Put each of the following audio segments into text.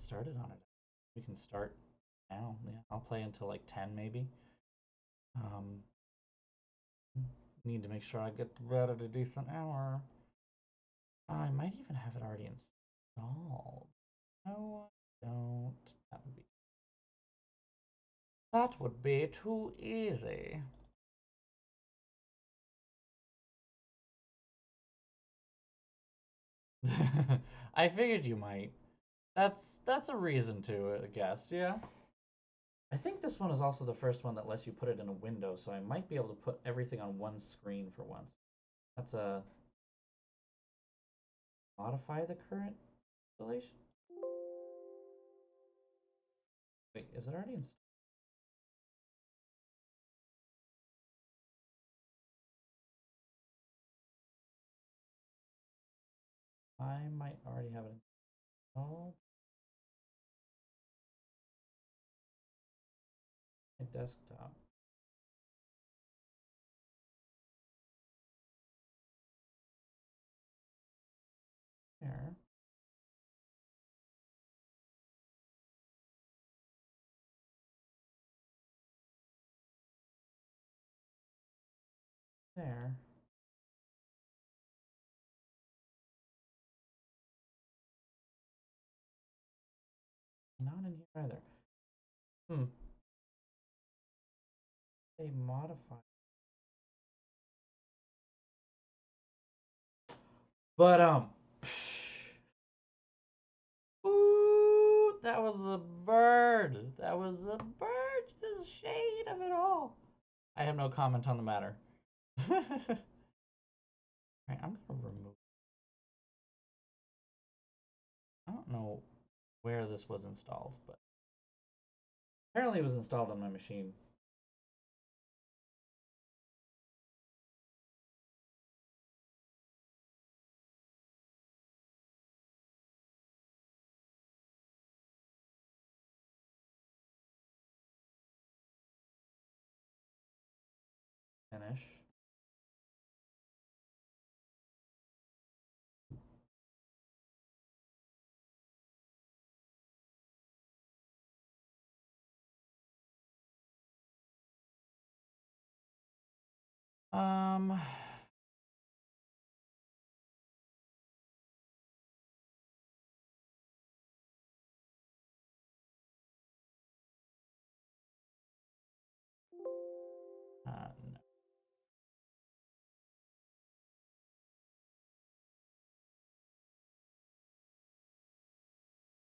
started on it. We can start now. Yeah, I'll play until like 10 maybe. Um, Need to make sure I get to bed at a decent hour. I might even have it already installed. No, I don't. That would be too easy. I figured you might. That's a reason to, I guess. Yeah. I think this one is also the first one that lets you put it in a window, so I might be able to put everything on one screen for once. That's a modify the current installation. Wait, is it already installed? I might already have it installed. My desktop. There. There. Not in here either. Hmm. They modify. But ooh, that was a bird. That was a bird. The shade of it all. I have no comment on the matter. Alright, I'm gonna remove. I don't know where this was installed, but apparently it was installed on my machine. Finish. Um,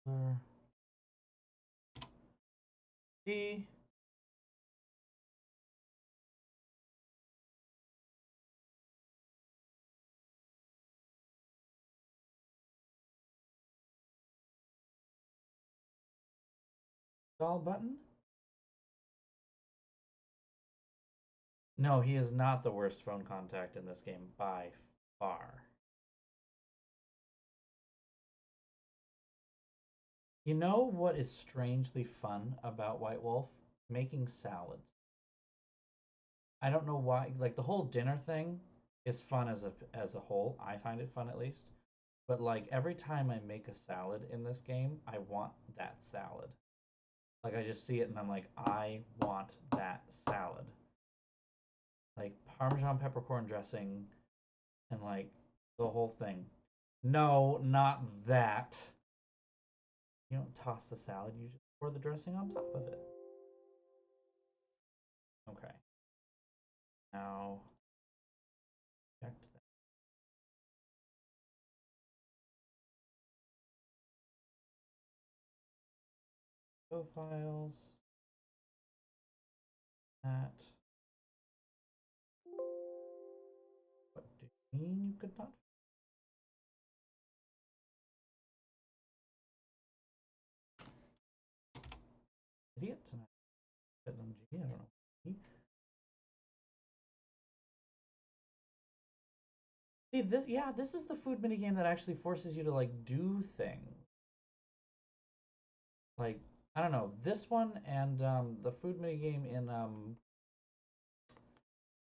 no. D. Install button? No, he is not the worst phone contact in this game by far. You know what is strangely fun about White Wolf? Making salads. I don't know why. Like the whole dinner thing is fun as a whole. I find it fun at least. But like every time I make a salad in this game, I want that salad. Like I just see it and I'm like, I want that salad. Like Parmesan peppercorn dressing and like the whole thing. No, not that. You don't toss the salad, you just pour the dressing on top of it. Okay. Now check that. Profiles. That. What do you mean you could not? Idiot tonight. I don't know. See this, yeah, this is the food mini game that actually forces you to like do things. Like I don't know, this one and the food mini game in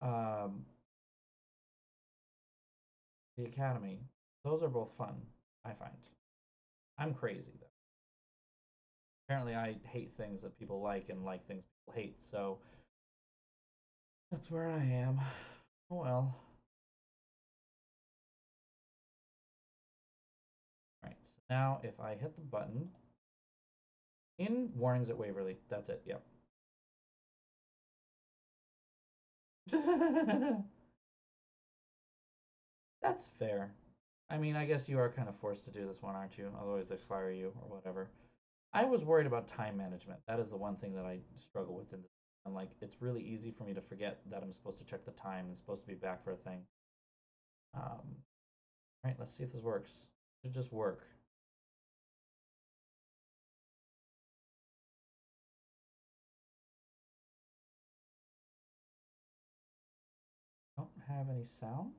um, the Academy. Those are both fun. I find. I'm crazy though. Apparently I hate things that people like and like things people hate, so that's where I am. Oh well. Alright, so now if I hit the button, in Warnings at Waverly, that's it, yep. That's fair. I mean, I guess you are kind of forced to do this one, aren't you? Otherwise they fire you or whatever. I was worried about time management. That is the one thing that I struggle with in this. And like, it's really easy for me to forget that I'm supposed to check the time and supposed to be back for a thing. All right, let's see if this works. It should just work. Don't have any sound.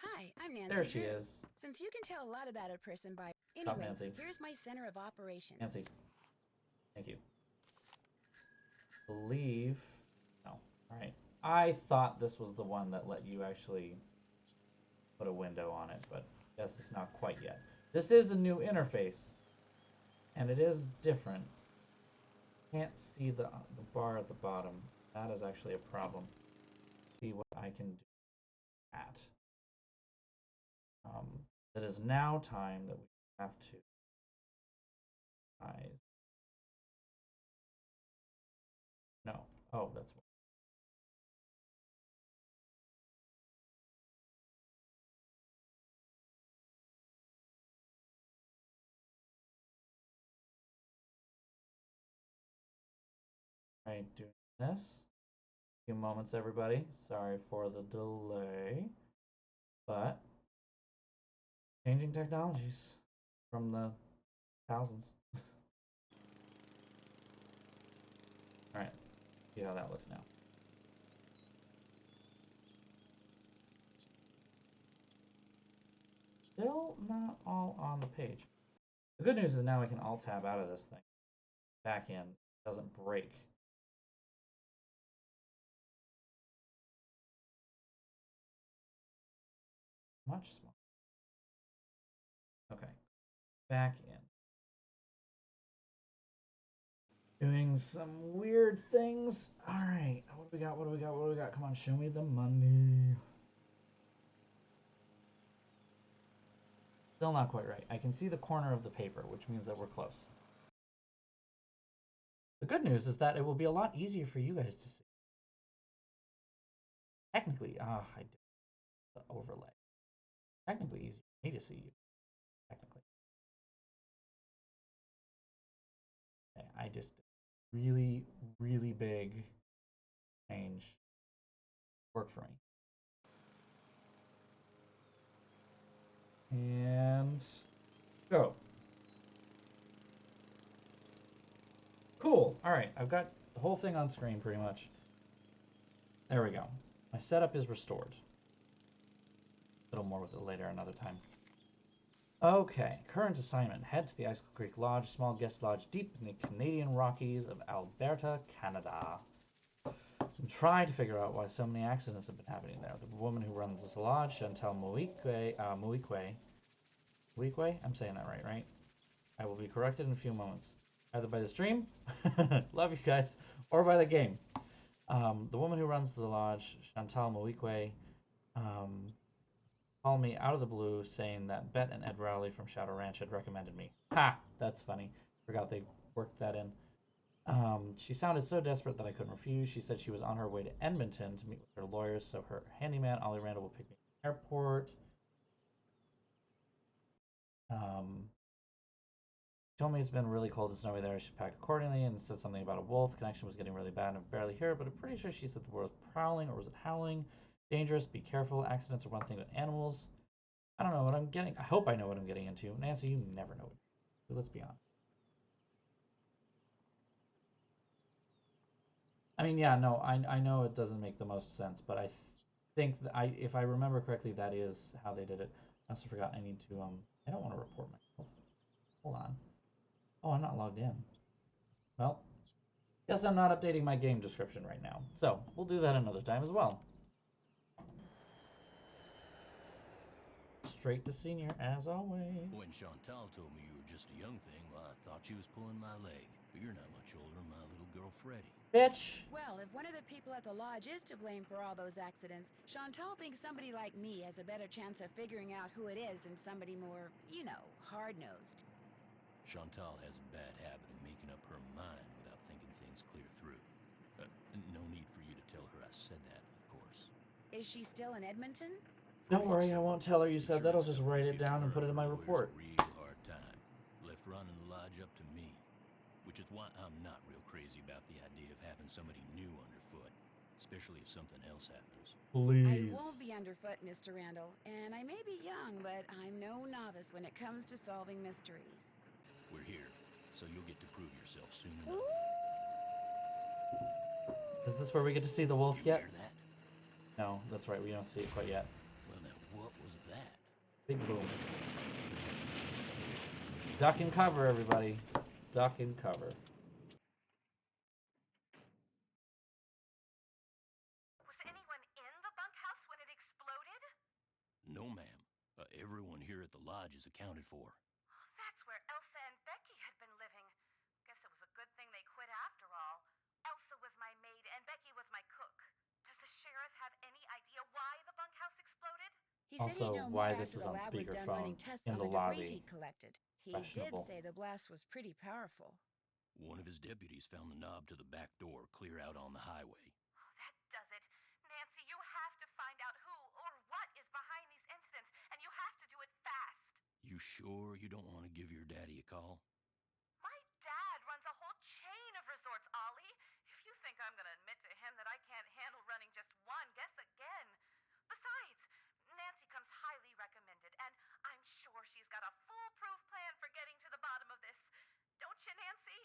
Hi, I'm Nancy. There she is. Since you can tell a lot about a person by... Stop, Anyway, Nancy. here's my center of operations. Nancy. Thank you. Believe. No. All right. I thought this was the one that let you actually put a window on it, but I guess it's not quite yet. This is a new interface, and it is different. Can't see the bar at the bottom. That is actually a problem. See what I can do at. It is now time that we have to no. Oh, that's what. Right, doing this. A few moments, everybody. Sorry for the delay, but changing technologies from the thousands. All right, see how that looks now. Still not all on the page. The good news is now I can alt tab out of this thing. Back in, it doesn't break. Much smaller. Okay, back in. Doing some weird things. All right, what do we got? What do we got? What do we got? Come on, show me the money. Still not quite right. I can see the corner of the paper, which means that we're close. The good news is that it will be a lot easier for you guys to see. Technically, I did the overlay. Technically easier for me to see you. Technically. Okay, I just really, really big change. Work for me. And go. Cool. All right, I've got the whole thing on screen pretty much. There we go. My setup is restored. A little more with it later another time. Okay, current assignment. Head to the Icicle Creek Lodge, small guest lodge deep in the Canadian Rockies of Alberta, Canada. And try to figure out why so many accidents have been happening there. The woman who runs this lodge, Chantal Muikwe, I'm saying that right? I will be corrected in a few moments. Either by the stream, love you guys, or by the game. The woman who runs the lodge, Chantal Muikwe, called me out of the blue saying that Bet and Ed Rowley from Shadow Ranch had recommended me. Ha! That's funny. Forgot they worked that in. She sounded so desperate that I couldn't refuse. She said she was on her way to Edmonton to meet with her lawyers, so her handyman, Ollie Randall, will pick me at the airport. Told me it's been really cold and snowy there. I should pack accordingly, and said something about a wolf. Connection was getting really bad and I barely hear it, but I'm pretty sure she said the word was prowling, or was it howling? Dangerous, be careful. Accidents are one thing, but animals. I don't know what I'm getting. I hope I know what I'm getting into. Nancy, you never know. So let's be honest. I mean, yeah, no, I know it doesn't make the most sense, but I think that if I remember correctly, that is how they did it. I also forgot I need to I don't want to report myself. Hold on. Oh, I'm not logged in. Well, guess I'm not updating my game description right now. So we'll do that another time as well. straight to senior, as always. When Chantal told me you were just a young thing, well, I thought she was pulling my leg. But you're not much older than my little girl, Freddie. Bitch! Well, if one of the people at the lodge is to blame for all those accidents, Chantal thinks somebody like me has a better chance of figuring out who it is than somebody more, you know, hard-nosed. Chantal has a bad habit of making up her mind without thinking things clear through. No need for you to tell her I said that, of course. Is she still in Edmonton? Don't worry, I won't tell her you said that. I'll just write it down and put it in my report. A real hard time. Left running the lodge up to me. Which is why I'm not real crazy about the idea of having somebody new underfoot. Especially if something else happens. Please. I won't be underfoot, Mr. Randall. And I may be young, but I'm no novice when it comes to solving mysteries. We're here, so you'll get to prove yourself soon enough. Is this where we get to see the wolf yet? Hear that? No, that's right, we don't see it quite yet. Well, now, what was that? Big boom. Duck and cover, everybody. Duck and cover. Was anyone in the bunkhouse when it exploded? No, ma'am. Everyone here at the lodge is accounted for. That's where Elsa and Becky had been living. Guess it was a good thing they quit after all. Elsa was my maid and Becky was my cook. Does the sheriff have any idea why the bunkhouse exploded? He said Also, he'd know why more this after is the on lab was done running speakerphone tests in on the the debris lobby. he'd collected. He did Questionable. say the blast was pretty powerful. One of his deputies found the knob to the back door clear out on the highway. Oh, that does it. Nancy, you have to find out who or what is behind these incidents, and you have to do it fast. You sure you don't want to give your daddy a call? My dad runs a whole chain of resorts, Ollie. If you think I'm going to admit to him that I can't handle running just one, guess again. Besides, Nancy comes highly recommended, and I'm sure she's got a foolproof plan for getting to the bottom of this. Don't you, Nancy?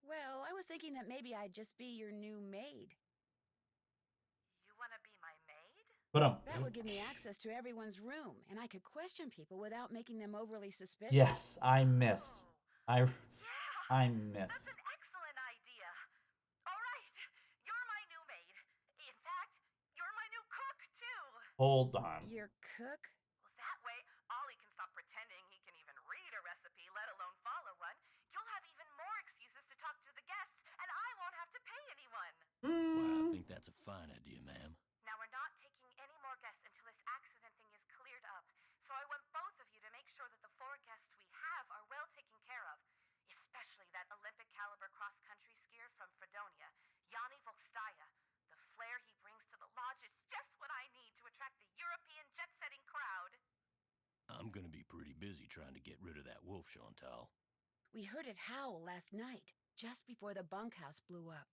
Well, I was thinking that maybe I'd just be your new maid. You want to be my maid? That would give me access to everyone's room, and I could question people without making them overly suspicious. Yes, I missed. I Yeah, missed. that's an excellent idea. All right, you're my new maid. In fact, you're my new cook, too. Hold on. Your cook? Well, that way, Ollie can stop pretending he can even read a recipe, let alone follow one. You'll have even more excuses to talk to the guests, and I won't have to pay anyone. Well, I think that's a fine idea, ma'am. Now, we're not taking any more guests until this accident thing is cleared up. So I want both of you to make sure that the 4 guests we have are well taken care of. Especially that Olympic caliber cross-country skier from Fredonia, Yanni Volstaya. The flair he brings to the lodge is just what I need to attract the European jet-setting crowd. I'm gonna be pretty busy trying to get rid of that wolf, Chantal. We heard it howl last night, just before the bunkhouse blew up.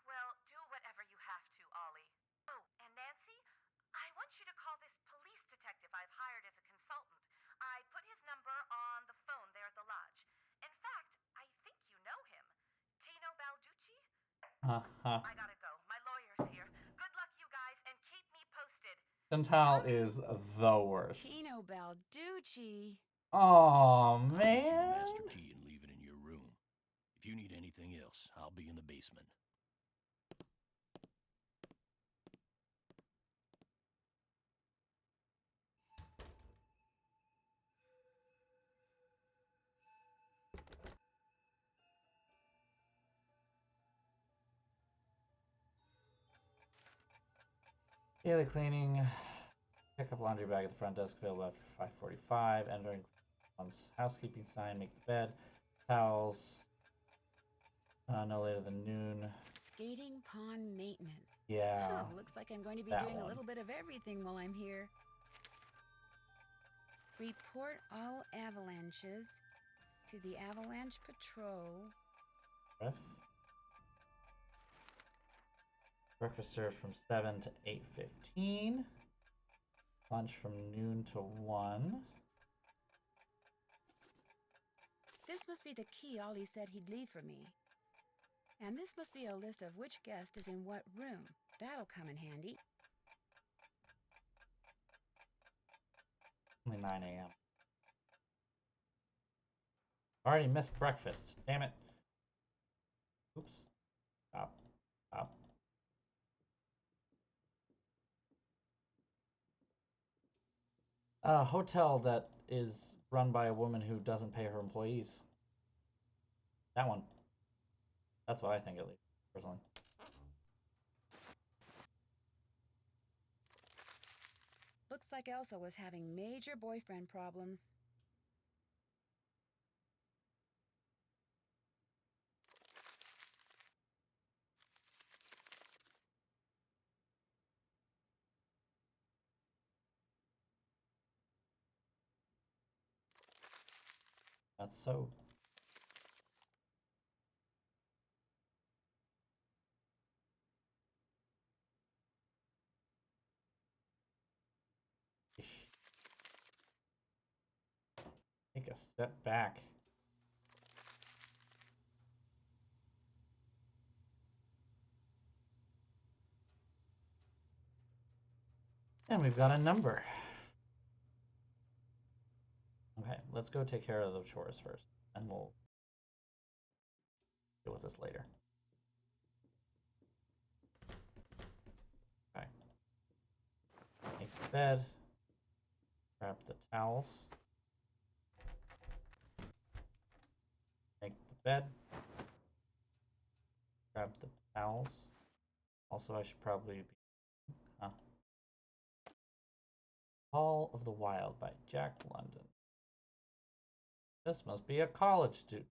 Well, do whatever you have to, Ollie. Oh, and Nancy, I want you to call this police detective I've hired as a consultant. I put his number on the phone there at the lodge. In fact, I think you know him. Tino Balducci? I gotta go. My lawyer's here. Good luck, you guys, and keep me posted. Chantal is the worst. Tino Balducci. Oh I'll get you the man. master key and leave it in your room. If you need anything else, I'll be in the basement. Daily cleaning. Pick up laundry bag at the front desk available after 5:45. Entering one's housekeeping sign. Make the bed. Towels. No later than noon. Skating pond maintenance. Yeah. Oh, looks like I'm going to be that doing one. a little bit of everything while I'm here. Report all avalanches to the Avalanche Patrol. Ref. Breakfast served from 7 to 8:15. Lunch from noon to 1. This must be the key Ollie said he'd leave for me. And this must be a list of which guest is in what room. That'll come in handy. Only 9 a.m. Already missed breakfast. Damn it. Oops. Stop. Stop. A hotel that is run by a woman who doesn't pay her employees. That one. That's what I think, at least, personally. Looks like Elsa was having major boyfriend problems. That's so. Take a step back. And we've got a number. Okay, let's go take care of the chores first, and we'll deal with this later. Okay. Make the bed. Grab the towels. Make the bed. Grab the towels. Also, I should probably be... Huh. Hall of the Wild by Jack London. This must be a college student.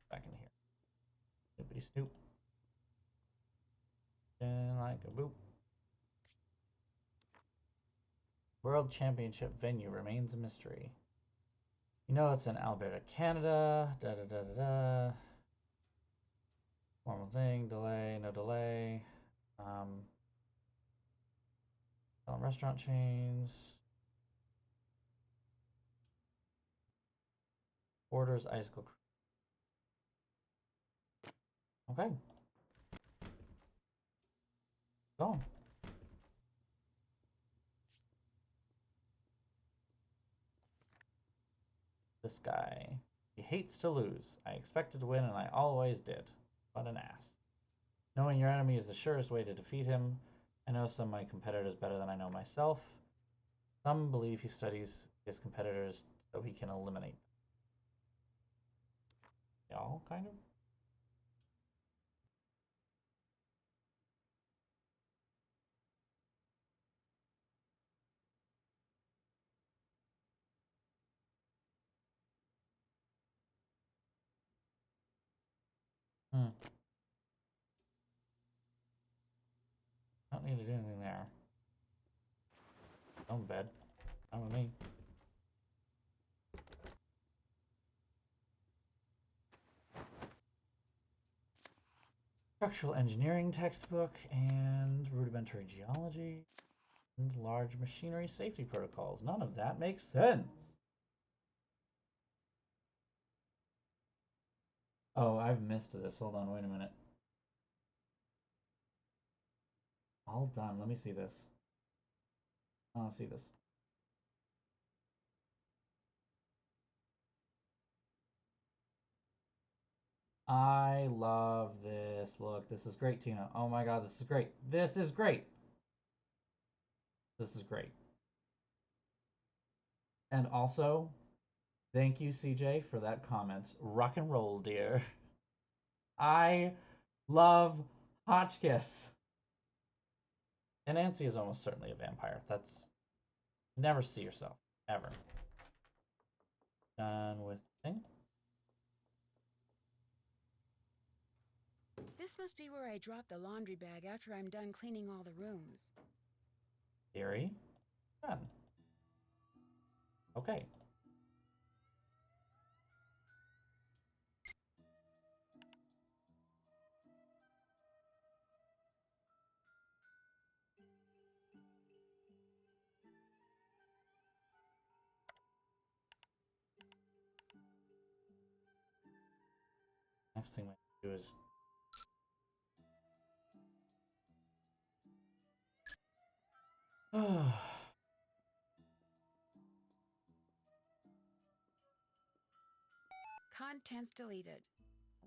Back in here. Snoopity snoop. And like a boop. World Championship venue remains a mystery. You know it's in Alberta, Canada. Da da da da da. Formal thing. Delay. No delay. Restaurant chains. Orders Icicle. Okay. Go. This guy. He hates to lose. I expected to win and I always did. What an ass. Knowing your enemy is the surest way to defeat him. I know some of my competitors better than I know myself. Some believe he studies his competitors so he can eliminate them. Y'all, kind of? Hmm. Don't need to do anything there. Own bed. Not with me. Structural engineering textbook and rudimentary geology and large machinery safety protocols. None of that makes sense. Oh, I've missed this. Hold on, wait a minute. All done. Let me see this. I want to see this. I love this. Look, this is great, Tina. Oh my god, this is great. This is great. This is great. And also, thank you, CJ, for that comment. Rock and roll, dear. I love Hotchkiss. And Nancy is almost certainly a vampire. That's... Never see yourself. Ever. Done with thing. This must be where I drop the laundry bag after I'm done cleaning all the rooms. Theory. Done. Okay. Next thing we do is... Contents deleted.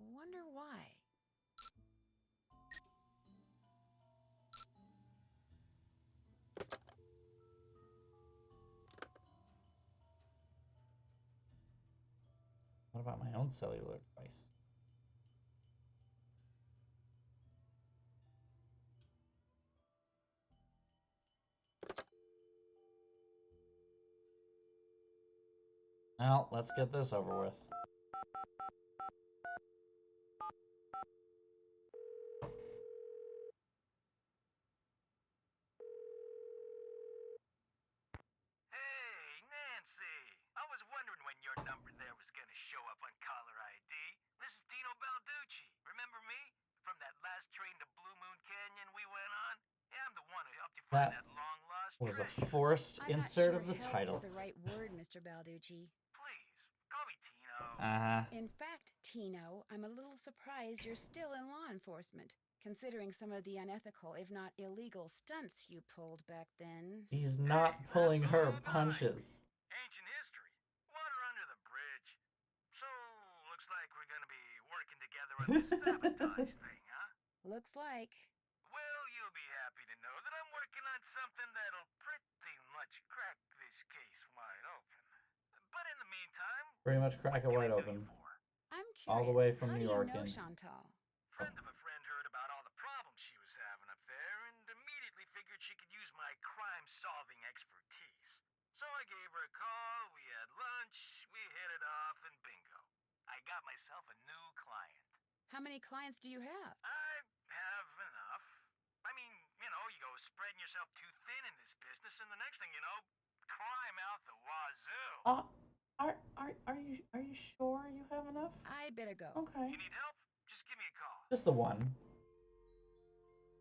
Wonder why. What about my own cellular device? Now, let's get this over with. Hey, Nancy! I was wondering when your number there was gonna show up on caller ID. This is Tino Balducci. Remember me? From that last train to Blue Moon Canyon we went on? Yeah, I'm the one who helped you find That that long-lost was a treasure. forced I'm not insert sure of the helped title. is the right word, Mr. Balducci. Please, call me Tino. Uh-huh. In fact, Tino, I'm a little surprised you're still in law enforcement, considering some of the unethical, if not illegal, stunts you pulled back then. She's not Hey, pulling that's her all right. punches. Ancient history. Water under the bridge. So, looks like we're gonna be working together on this sabotage thing, huh? Looks like. Well, you'll be happy to know that I'm working on something that'll pretty much crack this case wide open. But in the meantime, Pretty much crack it what wide can I do you open. for? I'm curious. All the way from How New do you York know in. Chantal? Friend of a friend heard about all the problems she was having up there and immediately figured she could use my crime-solving expertise. So I gave her a call, we had lunch, we hit it off, and bingo. I got myself a new client. How many clients do you have? I have enough. I mean, you go spreading yourself too thin in this business, and the next thing you know, crime out the wazoo. Are you sure you have enough? I'd better go. Okay. You need help? Just give me a call. Just the one.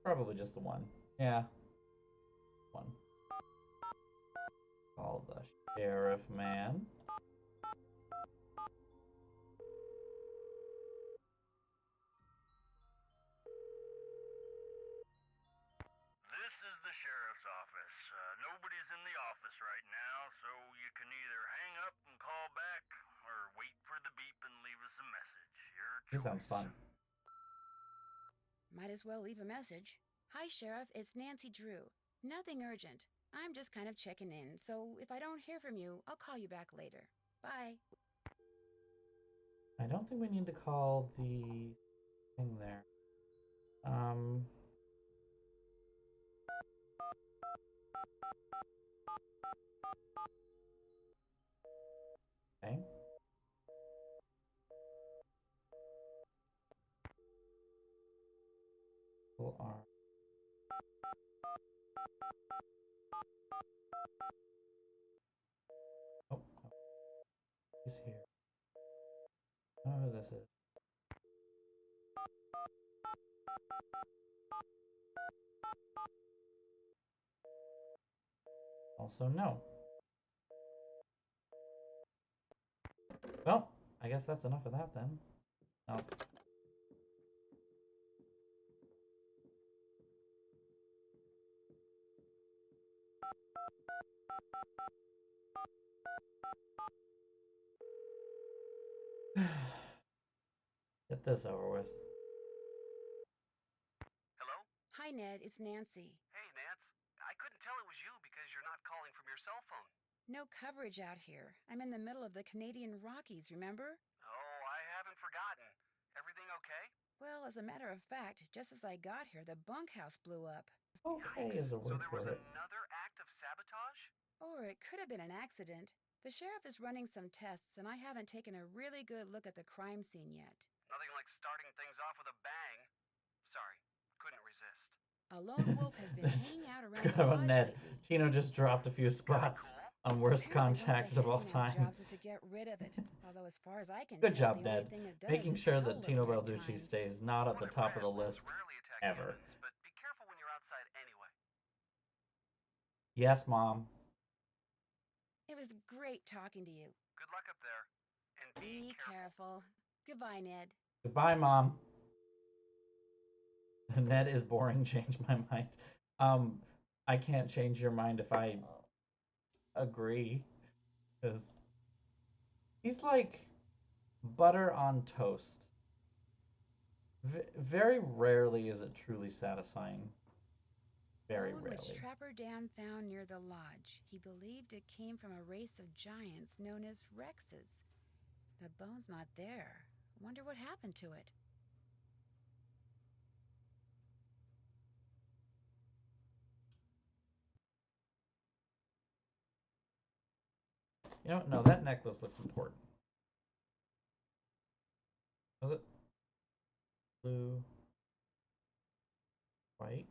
Probably just the one. Yeah. One. Call the sheriff man. This is the sheriff's office. Nobody's in the office right now, so you can either hang up and call back, or wait for the beep and leave us a message. Your He choice. sounds fun. Might as well leave a message. Hi, Sheriff. It's Nancy Drew. Nothing urgent. I'm just kind of checking in, so if I don't hear from you, I'll call you back later. Bye. I don't think we need to call the thing there. Okay. People are. Oh, no. He's here. I don't know who this is. Also, no. Well, I guess that's enough of that then. Oh. Get this over with. Hello? Hi, Ned. It's Nancy. Hey, Nance. I couldn't tell it was you because you're not calling from your cell phone. No coverage out here. I'm in the middle of the Canadian Rockies, remember? Oh, I haven't forgotten. Everything okay? Well, as a matter of fact, just as I got here, the bunkhouse blew up. Okay is a So word there for was it. another act of sabotage? Or it could have been an accident. The sheriff is running some tests, and I haven't taken a really good look at the crime scene yet. Nothing like starting things off with a bang. Sorry, couldn't resist. A lone wolf has been hanging out around the Come on, lodge Ned. lately. Tino just dropped a few spots on worst Apparently contacts one of all the handyman's time. jobs is to get rid of it. Although as far as I can Good tell, job, the only Ned. thing it does Making is sure howl that up Tino here at Balducci times. stays not at the top of the list Rarely attack ever. humans, but be careful when you're outside anyway. Yes, Mom. It was great talking to you. Good luck up there, and Be careful. Goodbye, Ned. Goodbye, Mom. Ned is boring. Change my mind. I can't change your mind if I agree, because he's like butter on toast. Very rarely is it truly sasatisfying. Very Bone which rarely. Trapper Dan found near the lodge. He believed it came from a race of giants known as Rexes. The bone's not there. Wonder what happened to it. You know, no, that necklace looks important. Was it blue, white?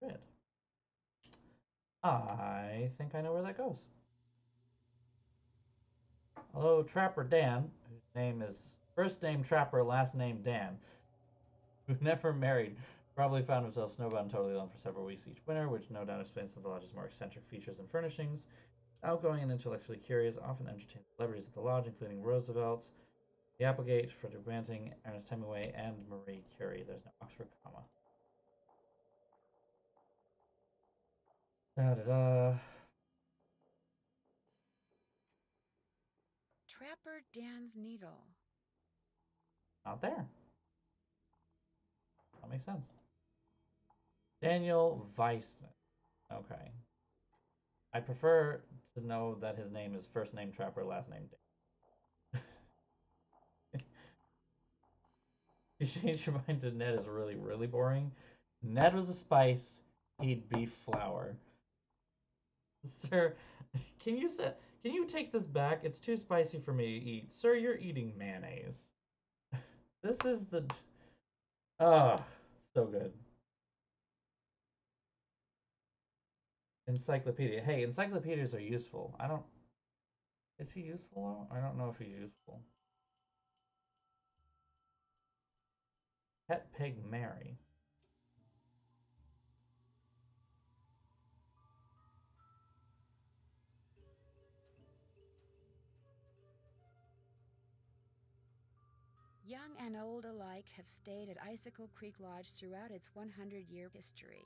Red. I think I know where that goes. Hello, Trapper Dan, whose name is first name Trapper, last name Dan, who never married, probably found himself snowbound and totally alone for several weeks each winter, which no doubt explains some of the lodge's more eccentric features and furnishings. Outgoing and intellectually curious, often entertained celebrities at the lodge, including Roosevelt, the Applegate, Frederick Banting, Ernest Hemingway, and Marie Curie. There's no Oxford comma. Da da da. Trapper Dan's needle. Not there. That makes sense. Daniel Weissman. Okay. I prefer to know that his name is first name Trapper, last name Dan. You change your mind to Ned is really, really boring. Ned was a spice. He'd be flour. Sir, can you set? Can you take this back? It's too spicy for me to eat. Sir, you're eating mayonnaise. This is the. Ah, so good. Encyclopedia. Hey, encyclopedias are useful. I don't. Is he useful though? I don't know if he's useful. Pet pig Mary. Young and old alike have stayed at Icicle Creek Lodge throughout its 100-year history.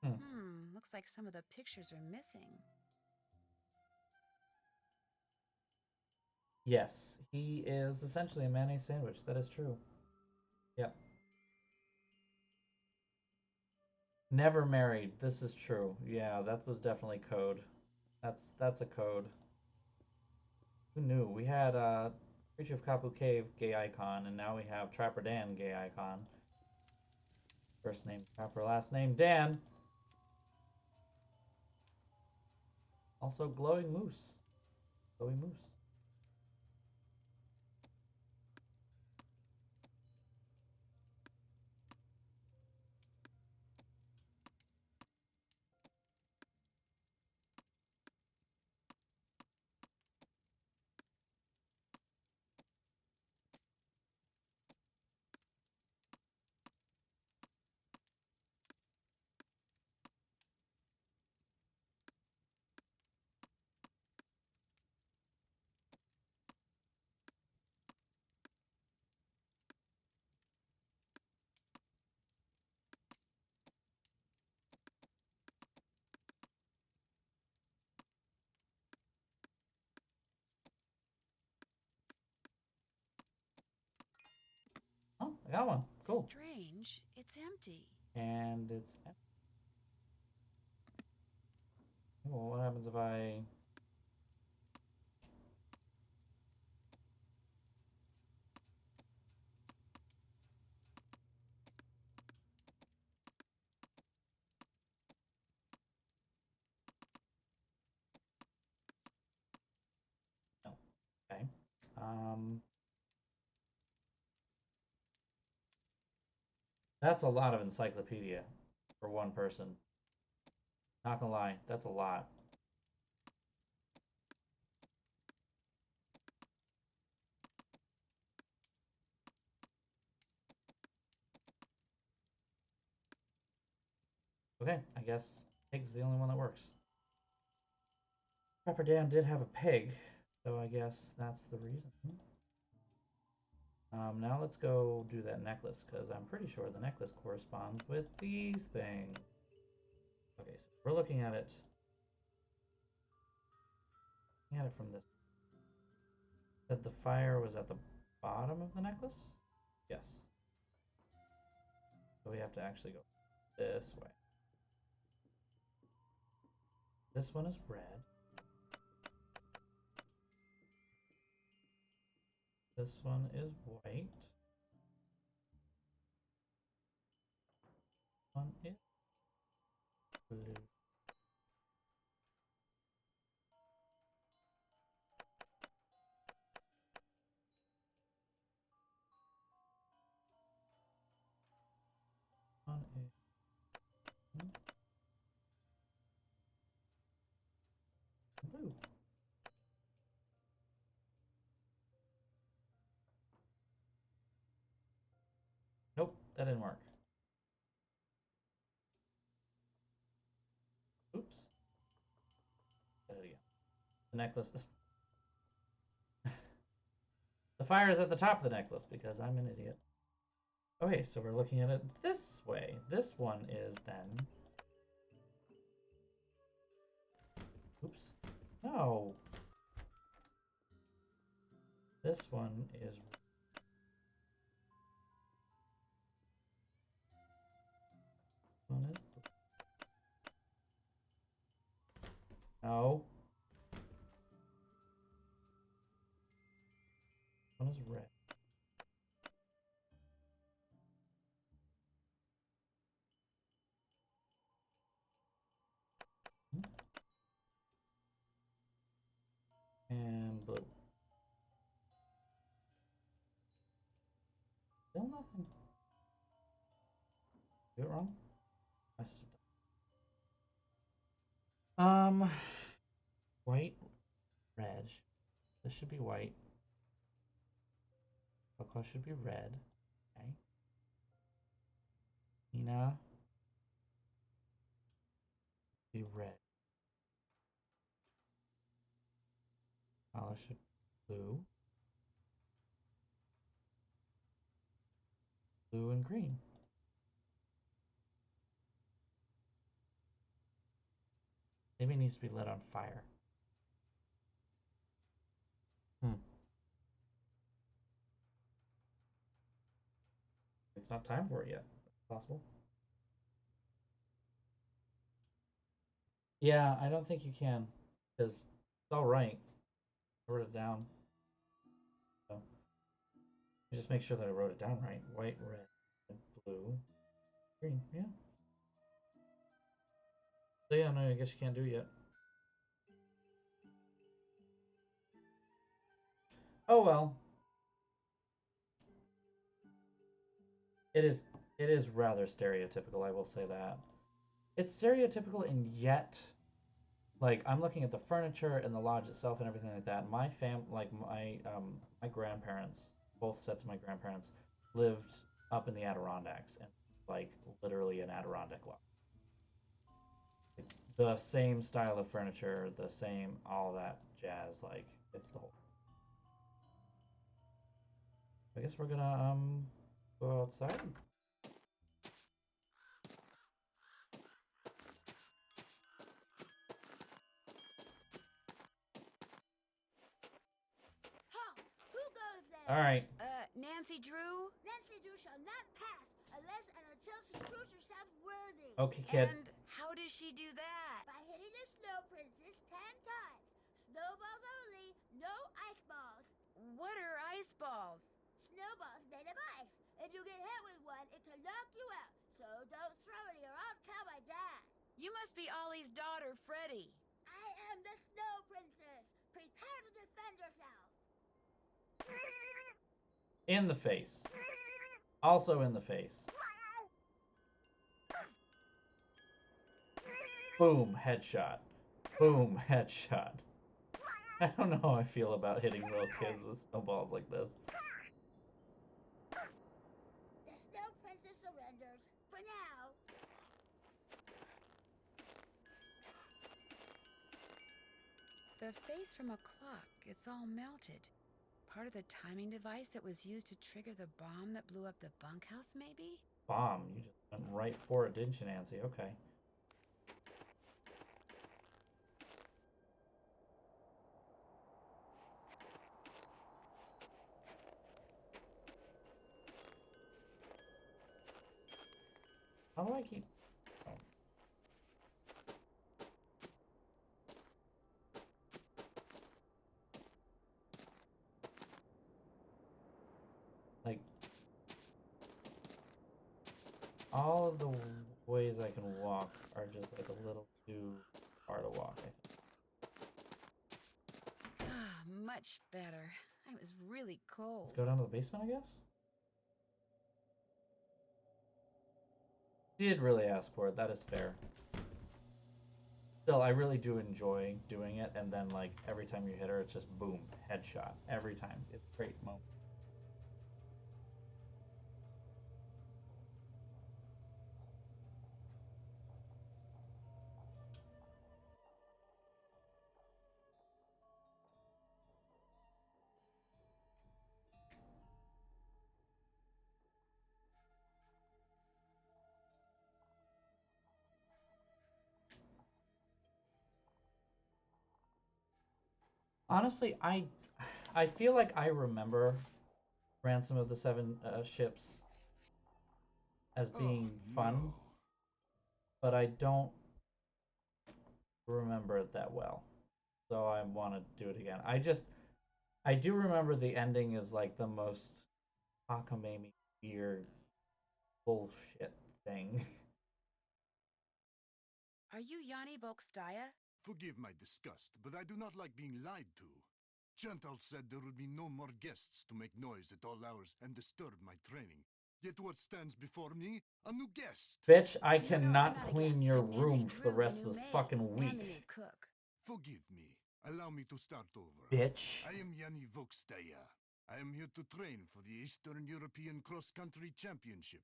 Hmm. Looks like some of the pictures are missing. Yes, he is essentially a mayonnaise sandwich. That is true. Yep. Never married. This is true. Yeah, that was definitely code. That's a code. Who knew? We had Creature of Kapu Cave gay icon, and now we have Trapper Dan gay icon. First name Trapper, last name Dan. Also glowing moose. Glowing moose. Oh, I got one. Cool. Strange, it's empty. And it's. Well, what happens if I. No. Okay. Um, that's a lot of encyclopedia for one person. Not gonna lie, that's a lot. Okay, I guess pig's the only one that works. Trapper Dan did have a pig, so I guess that's the reason. Now let's go do that necklace, because I'm pretty sure the necklace corresponds with these things. Okay, so we're looking at it from this. That the fire was at the bottom of the necklace? Yes. So we have to actually go this way. This one is red. This one is white. One is blue. One is blue. Nope, that didn't work. Oops. Did it again. The necklace is... The fire is at the top of the necklace because I'm an idiot. Okay, so we're looking at it this way. This one is then... Oops. No. This one is... One is... No. One is red. And blue. Still nothing. Do it wrong? I must have done. White, red. This should be white. Cocoa should be red. Okay. Nina. Be red. Alice should be blue. Blue and green. Maybe it needs to be lit on fire. It's not time for it yet. Possible. Yeah, I don't think you can. Because it's all right. I wrote it down. So just make sure that I wrote it down right. White, red, blue, green. Yeah. So yeah, no, I guess you can't do it yet. Oh well. It is rather stereotypical, I will say that. It's stereotypical and yet like I'm looking at the furniture and the lodge itself and everything like that. My my grandparents, both sets of my grandparents, lived up in the Adirondacks and like literally an Adirondack lodge. Like, the same style of furniture, the same all that jazz, like it's the whole. I guess we're gonna go outside. All right. Nancy Drew? Nancy Drew shall not pass unless and until she proves herself worthy. Okay, kid. And how does she do that? By hitting the Snow Princess 10 times. Snowballs only, no ice balls. What are ice balls? Snowballs made of ice. If you get hit with one, it can knock you out. So don't throw any or I'll tell my dad. You must be Ollie's daughter, Freddie. I am the Snow Princess. Prepare to defend yourself. In the face. Also in the face. Boom, headshot. Boom, headshot. I don't know how I feel about hitting little kids with snowballs like this. The Snow Princess surrenders. For now. The face from a clock, it's all melted. Part of the timing device that was used to trigger the bomb that blew up the bunkhouse, maybe? Bomb. You just went right for it, didn't you, Nancy? Okay. How do I keep... Oh. Like, all of the ways I can walk are just like a little too far to walk, I think. Ah, much better. I was really cold. Let's go down to the basement, I guess? She did really ask for it, that is fair. Still, I really do enjoy doing it, and then like every time you hit her, it's just boom, headshot. Every time. It's a great moment. Honestly, I feel like I remember Ransom of the Seven Ships as being fun, No. but I don't remember it that well. So I want to do it again. I do remember the ending is like the most cockamamie weird bullshit thing. Are you Yanni Volkstaya? Forgive my disgust, but I do not like being lied to. Chantal said there would be no more guests to make noise at all hours and disturb my training. Yet what stands before me? A new guest. Bitch, I No, I'm cannot not a clean guest. your I'm Nancy room for the Drew, rest new of the maid, fucking and the week. new cook. Forgive me. Allow me to start over. Bitch. I am Yanni Volkstaya. I am here to train for the Eastern European Cross Country Championship.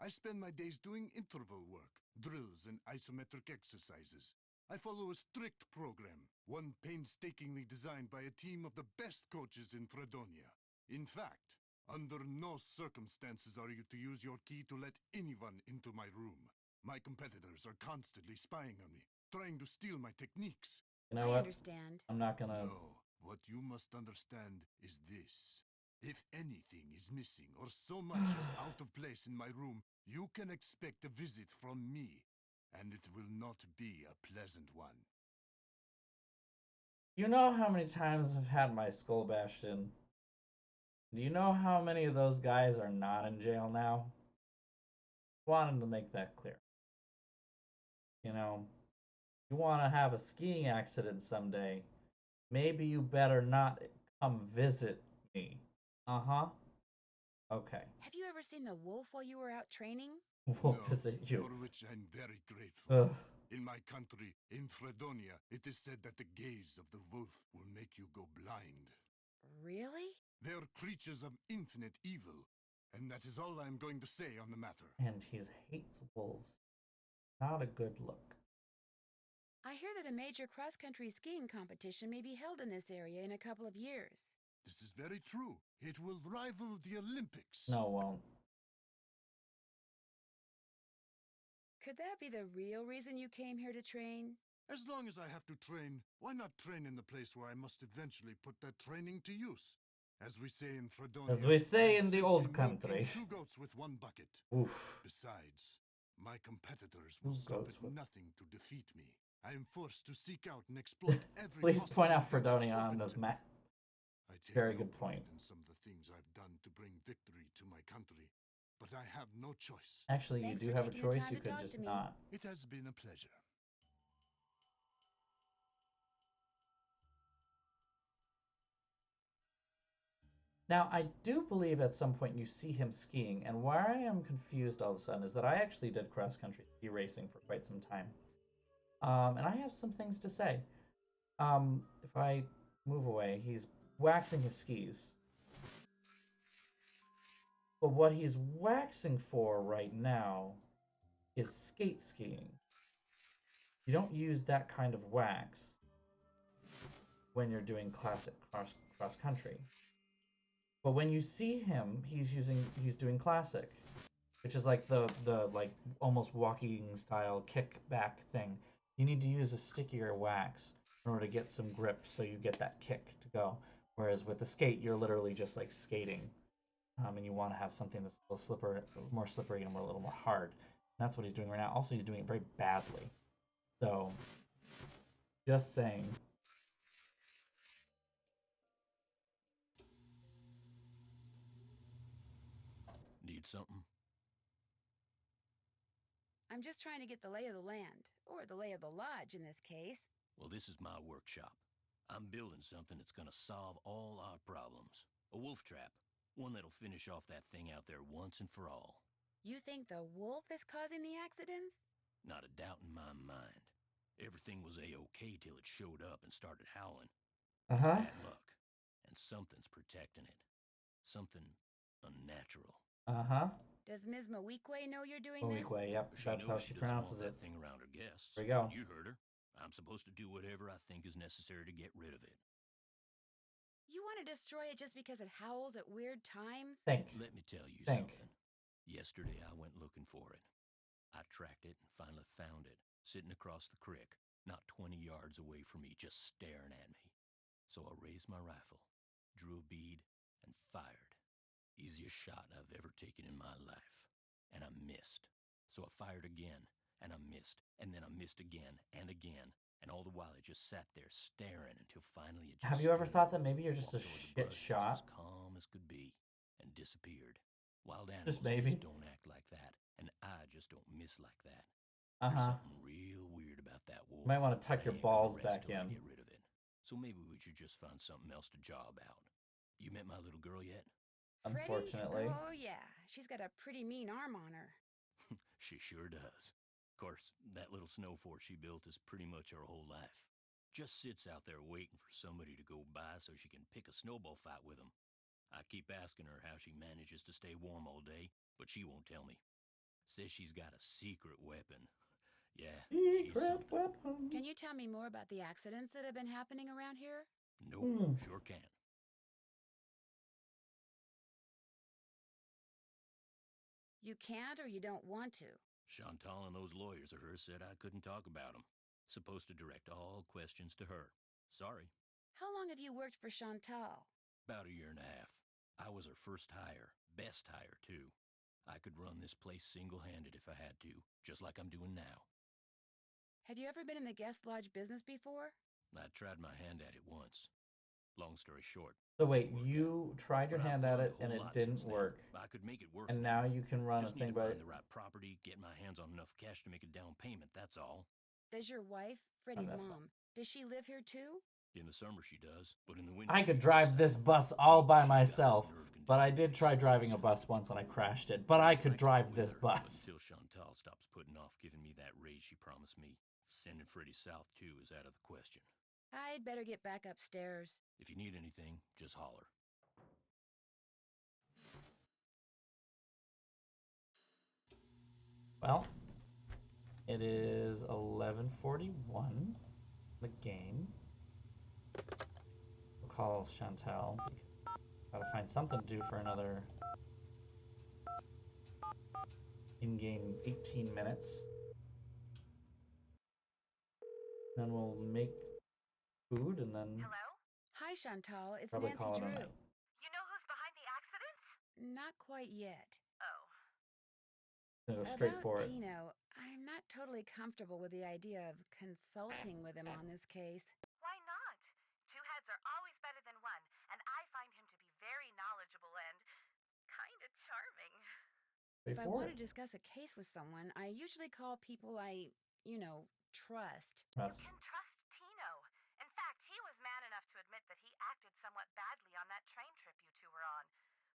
I spend my days doing interval work, drills, and isometric exercises. I follow a strict program, one painstakingly designed by a team of the best coaches in Fredonia. In fact, under no circumstances are you to use your key to let anyone into my room. My competitors are constantly spying on me, trying to steal my techniques. You know I what? understand. I'm not gonna... No, what you must understand is this. If anything is missing or so much as out of place in my room, you can expect a visit from me, and it will not be a pleasant one. You know how many times I've had my skull bashed in? Do you know how many of those guys are not in jail now? Wanted to make that clear. You know, you want to have a skiing accident someday, maybe you better not come visit me. Uh-huh. Okay. Have you ever seen the wolf while you were out training? We'll No, visit you. for which I'm very grateful. Ugh. In my country, in Fredonia, it is said that the gaze of the wolf will make you go blind. Really? They are creatures of infinite evil, and that is all I am going to say on the matter. And he hates wolves. Not a good look. I hear that a major cross-country skiing competition may be held in this area in a couple of years. This is very true. It will rival the Olympics. No, it won't. Could that be the real reason you came here to train? As long as I have to train, why not train in the place where I must eventually put that training to use? As we say in Fredonia, As we say I'm in the simply old milking country. 2 goats with 1 bucket. Oof. Besides, my competitors will 2 stop goats at with... nothing to defeat me. I am forced to seek out and exploit every Please possible point out advantage Fredonia on open this to me. map. I take Very no good pride point. in some of the things I've done to bring victory to my country, but I have no choice. Actually, Thanks you do for have a taking the choice. time You to could talk just to me. not. It has been a pleasure. Now, I do believe at some point you see him skiing, and where I am confused all of a sudden is that I actually did cross-country ski racing for quite some time. And I have some things to say. If I move away, he's waxing his skis. But what he's waxing for right now is skate skiing. You don't use that kind of wax when you're doing classic cross country. But when you see him, he's doing classic, which is like the like almost walking style kickback thing. You need to use a stickier wax in order to get some grip so you get that kick to go. Whereas with the skate, you're literally just like skating, and you want to have something that's a little more slippery and a little more hard. That's what he's doing right now. Also, he's doing it very badly. So, just saying. Need something? I'm just trying to get the lay of the land, or the lay of the lodge in this case. Well, this is my workshop. I'm building something that's gonna solve all our problems. A wolf trap. One that'll finish off that thing out there once and for all. You think the wolf is causing the accidents? Not a doubt in my mind. Everything was A-OK till it showed up and started howling. It's bad luck. And something's protecting it. Something unnatural. Does Ms. Mawique know you're doing this? Mawique, yep. That's how she pronounces it. That thing around her guests. There you go. You heard her. I'm supposed to do whatever I think is necessary to get rid of it. You want to destroy it just because it howls at weird times? Let me tell you something. Yesterday I went looking for it. I tracked it and finally found it, sitting across the creek, not 20 yards away from me, just staring at me. So I raised my rifle, drew a bead, and fired. Easiest shot I've ever taken in my life. And I missed. So I fired again, and I missed, and then I missed again, and again. And all the while I just sat there staring until finally it just Have you ever thought that maybe you're just a shit shot? Just as calm as could be, and disappeared. Wild animals just don't act like that, and I just don't miss like that. There's something real weird about that wolf. You might want to tuck your balls back in. Get rid of it. So maybe we should just find something else to job out. You met my little girl yet? Unfortunately. Freddie? Oh yeah, she's got a pretty mean arm on her. She sure does. Of course, that little snow fort she built is pretty much her whole life. Just sits out there waiting for somebody to go by so she can pick a snowball fight with them. I keep asking her how she manages to stay warm all day, but she won't tell me. Says she's got a secret weapon. Yeah, she's something. Can you tell me more about the accidents that have been happening around here? Nope, sure can. You can't or you don't want to? Chantal and those lawyers of hers said I couldn't talk about them. Supposed to direct all questions to her. Sorry. How long have you worked for Chantal? About a year and a half. I was her first hire, best hire, too. I could run this place single-handed if I had to, just like I'm doing now. Have you ever been in the guest lodge business before? I tried my hand at it once. Long story short. So wait, you tried your hand at it and it didn't work. I could make it work. And now you can run a thing by the right property, get my hands on enough cash to make a down payment, that's all. Does your wife, Freddie's mom, does she live here too? In the summer she does, but in the winter I could drive this bus all by myself, but I did try driving a bus once and I crashed it. But I could drive this bus. Until Chantal stops putting off giving me that raise she promised me. Sending Freddie south too is out of the question. I'd better get back upstairs. If you need anything, just holler. Well, it is 11:41. The game. We'll call Chantal. Gotta find something to do for another in-game 18 minutes. Then we'll make food and then. Hello? Hi, Chantal. It's probably Nancy call it a Drew. night. You know who's behind the accidents? Not quite yet. Oh. Gonna go straight for it. Tino, I'm not totally comfortable with the idea of consulting with him on this case. Why not? Two heads are always better than one, and I find him to be very knowledgeable and kind of charming. If I want to discuss a case with someone, I usually call people I, trust. You can trust Tino. In fact, he was man enough to admit that he acted somewhat badly on that train trip you two were on.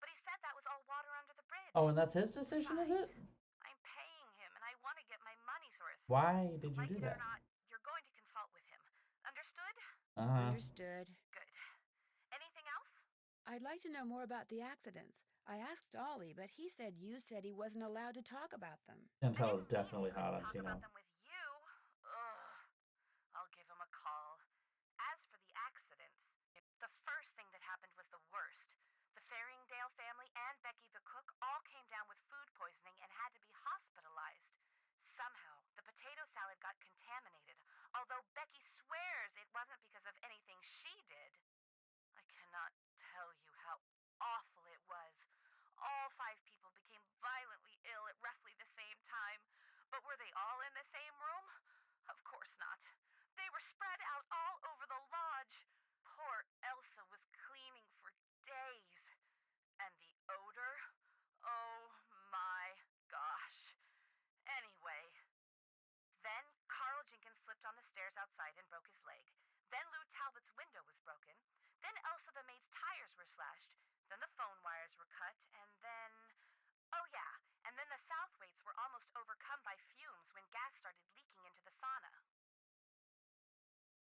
But he said that was all water under the bridge. Oh, and that's his decision, is it? I'm paying him, and I want to get my money's worth. Why did you do Like it that? or not, you're going to consult with him. Understood? Understood. Good. Anything else? I'd like to know more about the accidents. I asked Ollie, but he said you said he wasn't allowed to talk about them. Chantal is definitely hot on Talk Tino. about them with you? Ugh. I'll give him a call. As for the accidents, the first thing that happened was the worst. The Faringdale family and Becky the cook all came down with food poisoning and had to be hospitalized. Somehow, the potato salad got contaminated, although Becky swears it wasn't because of anything she did. I cannot tell you how awful it was. All 5 people became violently ill at roughly the same time.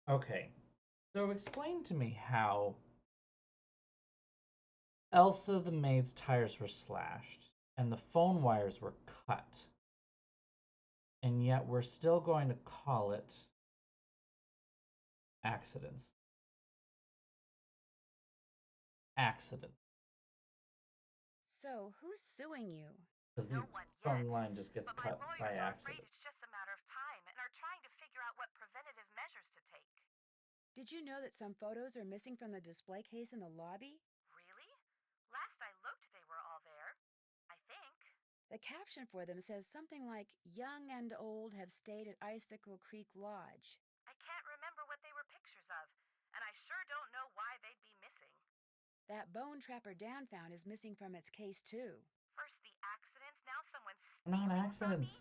Okay, so explain to me how Elsa the maid's tires were slashed and the phone wires were cut, and yet we're still going to call it accidents. Accident. So, who's suing you? Because the No one yet. phone line just gets But my cut by lawyers are afraid accident. it's just a matter of time and are trying to figure out what preventative measures to take. Did you know that some photos are missing from the display case in the lobby? Really? Last I looked, they were all there. I think. The caption for them says something like, "Young and old have stayed at Icicle Creek Lodge." I can't remember what they were pictures of, and I sure don't know why they'd be missing. That bone Trapper Dan found is missing from its case, too. First the accidents, now someone's Not stealing from me? accidents.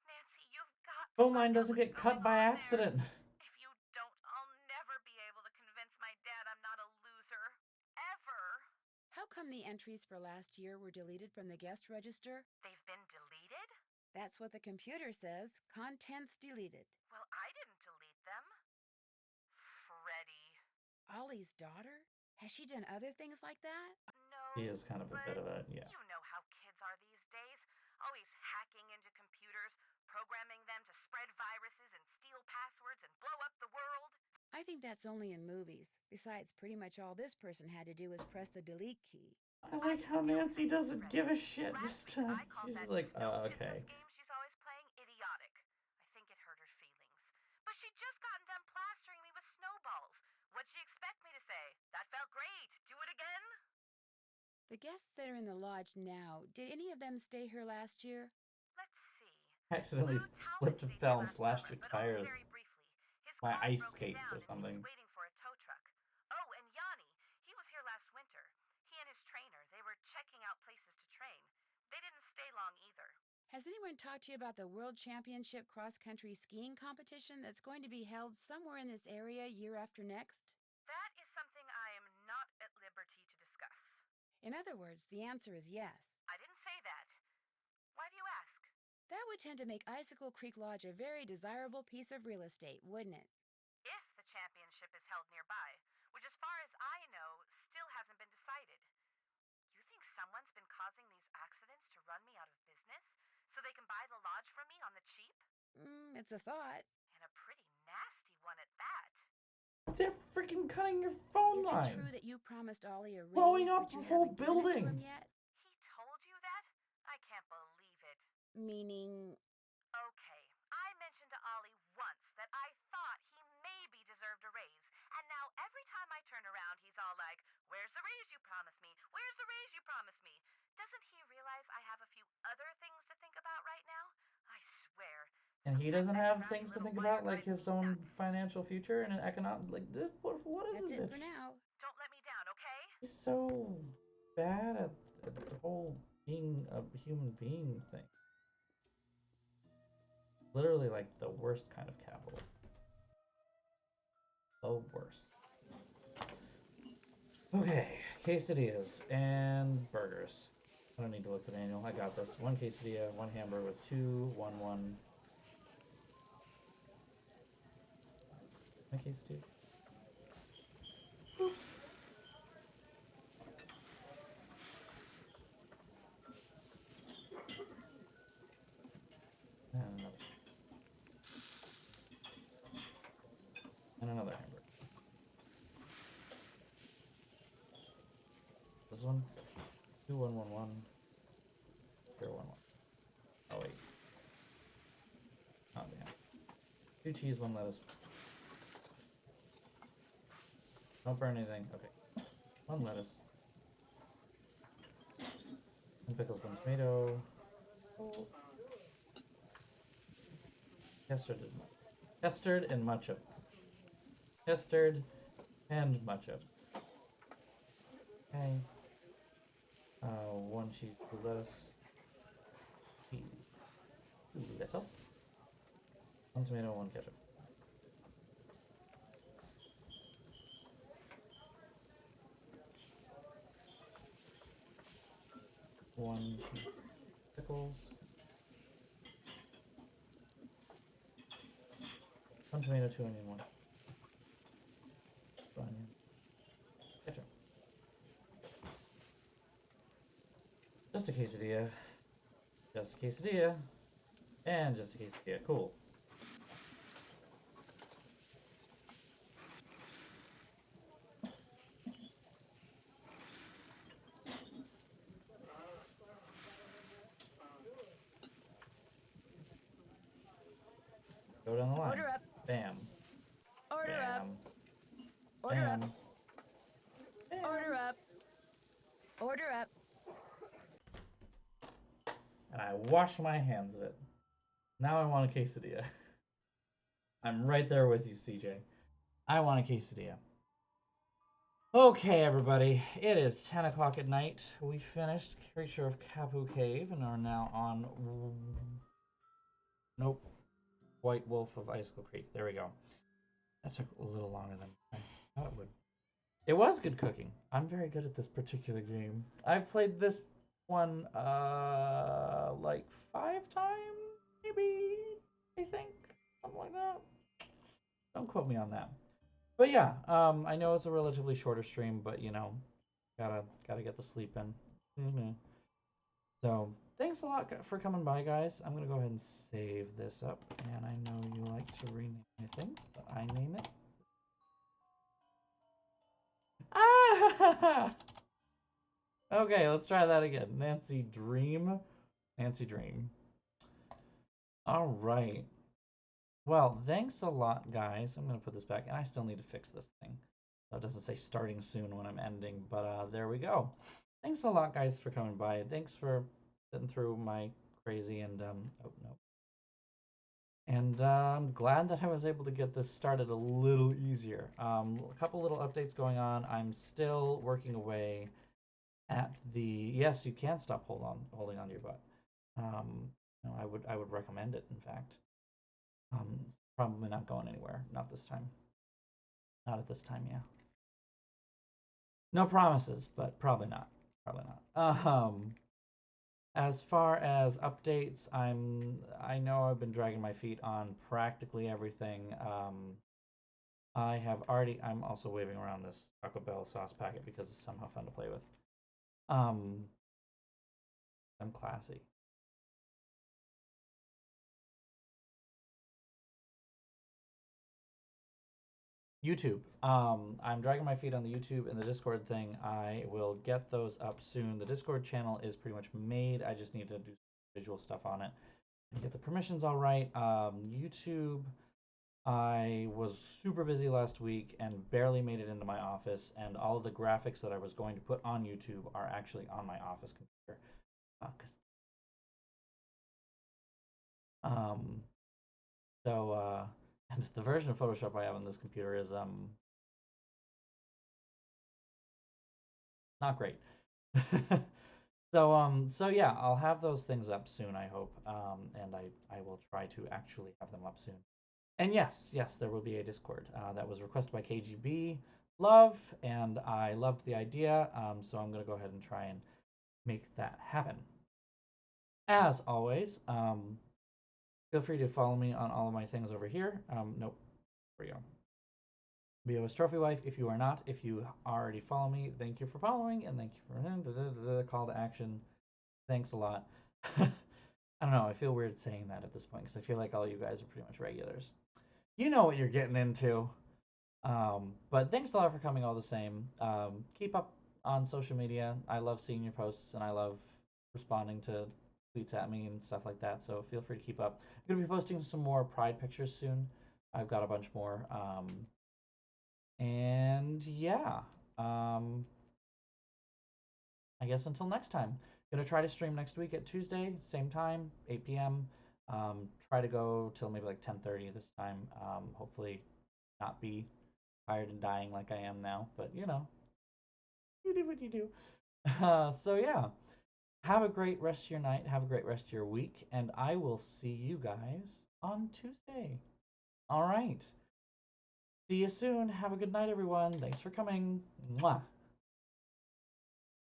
Nancy, you've got to Phone line find out doesn't what's get cut going by on there. accident. If you don't, I'll never be able to convince my dad I'm not a loser. Ever. How come the entries for last year were deleted from the guest register? They've been deleted? That's what the computer says. Contents deleted. Well, I didn't delete them. Freddie. Ollie's daughter? Has she done other things like that? No. She is kind of a but bit of a, yeah. You know how kids are these days. Always hacking into computers, programming them to spread viruses and steal passwords and blow up the world. I think that's only in movies. Besides, pretty much all this person had to do was press the delete key. I like how Nancy doesn't give a shit this Last week, time. I called She's that just like, no-business okay. game she's always playing idiotic. I think it hurt her feelings. But she'd just gotten done plastering me with snowballs. What'd she expect me to say? That felt great. Do it again? The guests that are in the lodge now, did any of them stay here last year? Let's see. Accidentally Lou Talbot slipped and stayed fell here and last slashed summer, your but only tires. very briefly. His My car ice broke skates down or and he something. was waiting for a tow truck. Oh, and Yanni, he was here last winter. He and his trainer, they were checking out places to train. They didn't stay long either. Has anyone talked to you about the World Championship cross-country skiing competition that's going to be held somewhere in this area year after next? That is something I am not at liberty to discuss. In other words, the answer is yes. I didn't say that. Why do you ask? That would tend to make Icicle Creek Lodge a very desirable piece of real estate, wouldn't it? If the championship is held nearby, which as far as I know, still hasn't been decided. You think someone's been causing these accidents to run me out of business so they can buy the lodge from me on the cheap? It's a thought. And a pretty nasty one at that. They're freaking cutting your phone Is line. it true that you promised Ollie a raise, Blowing up but you the whole haven't given it to him building. yet? He told you that? I can't believe it. Meaning, Okay, I mentioned to Ollie once that I thought he maybe deserved a raise, and now every time I turn around, he's all like, "Where's the raise you promised me? Where's the raise you promised me?" Doesn't he realize I have a few other things to think about right now? I swear. And he Sometimes doesn't that have crafty things to little think wire about, like drives his me own nuts. financial future and an economic. Like, what is that's this it bitch? for now. Don't let me down, okay? He's so bad at the whole being a human being thing. Literally, like the worst kind of capital. The worst. Okay, quesadillas and burgers. I don't need to look at the manual. I got this. One quesadilla, one hamburger with two, one. My quesadilla. Boop. And another. And another hamburger. This one. 2111. 011. Oh wait. Oh damn. 2 cheese, 1 lettuce. Don't burn anything. Okay. 1 lettuce. 1 pickles, 1 tomato. Oh. Custard and matcha. Custard and matcha. Okay. 1 cheese, 2 lettuce. Cheese. 2 lettuce. 1 tomato, 1 ketchup. One cheese, pickles. 1 tomato, 2 onion, 1. just a quesadilla. Just a quesadilla. And just a quesadilla. Cool. Go down the line. Order up. Bam. Order Bam. up. Order Bam. up. Bam. Order up. Order up. And I wash my hands of it. Now I want a quesadilla. I'm right there with you, CJ. I want a quesadilla. Okay, everybody. It is 10 o'clock at night. We finished Creature of Kapu Cave and are now on... Nope. White Wolf of Icicle Creek. There we go. That took a little longer than I thought it would. It was good cooking. I'm very good at this particular game. I've played this one like 5 times, maybe, I think. Something like that. Don't quote me on that. But yeah, I know it's a relatively shorter stream, but you know, gotta get the sleep in. So thanks a lot for coming by, guys. I'm gonna go ahead and save this up, and I know you like to rename things, but I name it. Ah! Okay, let's try that again. Nancy Dream. Nancy Dream. All right. Well, thanks a lot, guys. I'm going to put this back, and I still need to fix this thing. So it doesn't say starting soon when I'm ending, but there we go. Thanks a lot, guys, for coming by. Thanks for sitting through my crazy and, oh, no. And I'm glad that I was able to get this started a little easier. A couple little updates going on. I'm still working away at the... Yes, you can stop holding on to your butt. No, I would recommend it, in fact. Probably not going anywhere. Not this time. Not at this time, yeah. No promises, but probably not. Probably not. As far as updates, I know I've been dragging my feet on practically everything. I'm also waving around this Taco Bell sauce packet because it's somehow fun to play with. I'm classy. YouTube. I'm dragging my feet on the YouTube and the Discord thing. I will get those up soon. The Discord channel is pretty much made. I just need to do visual stuff on it and get the permissions all right. YouTube, I was super busy last week and barely made it into my office, and all of the graphics that I was going to put on YouTube are actually on my office computer. And the version of Photoshop I have on this computer is not great. So yeah, I'll have those things up soon, I hope. And I will try to actually have them up soon. And yes, there will be a Discord. That was requested by KGB Love, and I loved the idea. So I'm gonna go ahead and try and make that happen. As always, feel free to follow me on all of my things over here. Nope. There we go. BOSTrophyWife, if you are not. If you already follow me, thank you for following, and thank you for call to action. Thanks a lot. I don't know, I feel weird saying that at this point, because I feel like all you guys are pretty much regulars. You know what you're getting into. But thanks a lot for coming all the same. Keep up on social media. I love seeing your posts, and I love responding to tweets at me and stuff like that, so feel free to keep up. I'm going to be posting some more Pride pictures soon. I've got a bunch more. And yeah, I guess until next time. Gonna try to stream next week at Tuesday, same time, 8 p.m. Try to go till maybe like 10:30 this time. Hopefully not be tired and dying like I am now, but you know, you do what you do. So yeah, have a great rest of your night. Have a great rest of your week, and I will see you guys on Tuesday. All right. See you soon. Have a good night, everyone. Thanks for coming. Mwah.